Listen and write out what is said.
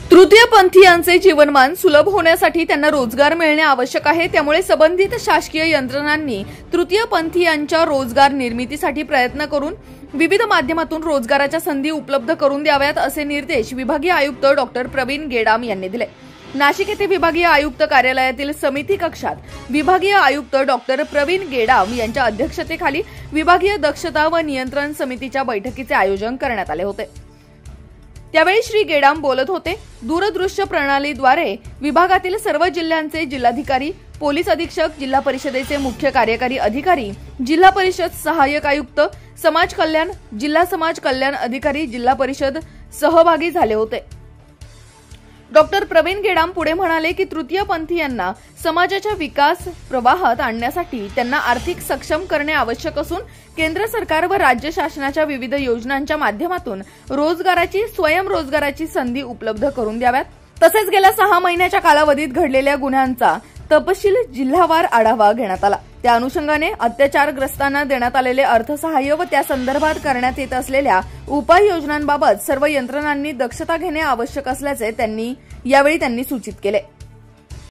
तृतीयपंथीयांचे जीवनमान सुलभ होण्यासाठी त्यांना रोजगार मिळणे आवश्यक आहे। त्यामुळे संबंधित शासकीय यंत्रणांनी तृतीयपंथीयांच्या रोजगार निर्मितीसाठी प्रयत्न करून विविध माध्यमातून रोजगाराच्या संधी उपलब्ध करून द्याव्यात, असे निर्देश विभागीय आयुक्त डॉक्टर प्रवीण गेडाम यांनी दिले। नाशिक येथे विभागीय आयुक्त कार्यालयातील समिती कक्षात विभागीय आयुक्त डॉक्टर प्रवीण गेडाम यांच्या अध्यक्षतेखाली विभागीय दक्षता व नियंत्रण समितीच्या बैठकीचे आयोजन करण्यात आले होते। त्यावेळी श्री गेडाम बोलत होते। दूरदृश्य प्रणालीद्वारे विभागातील सर्व जिल्ह्यांचे जिल्हाधिकारी, पोलीस अधीक्षक, जिल्हा परिषदेचे मुख्य कार्यकारी अधिकारी, जिल्हा परिषद सहाय्यक आयुक्त, समाज कल्याण, जिल्हा समाज कल्याण अधिकारी, जिल्हा परिषद सहभागी झाले होते। डॉक्टर प्रवीण गेडाम पुढे म्हणाले की तृतीयपंथीयांना समाजाच्या विकास प्रवाहात आणण्यासाठी त्यांना आर्थिक सक्षम करणे आवश्यक असून केंद्र सरकार व राज्य शासनाच्या विविध योजनांच्या माध्यमातून रोजगाराची स्वयंरोजगाराची संधी उपलब्ध करून द्याव्यात। तसेच गेल्या 6 महिन्याच्या कालावधीत घडलेल्या गुन्ह्यांचा तपशील जिल्हावार आढावा घेण्यात आला। त्या अनुषंगाने अत्याचारग्रस्तांना देण्यात आलेले अर्थसहाय्य व त्या संदर्भात करण्यात येत असलेल्या उपाययोजनांबाबत सर्व यंत्रणांनी दक्षता घेणे आवश्यक असल्याचे यावेळी त्यांनी सूचित केले।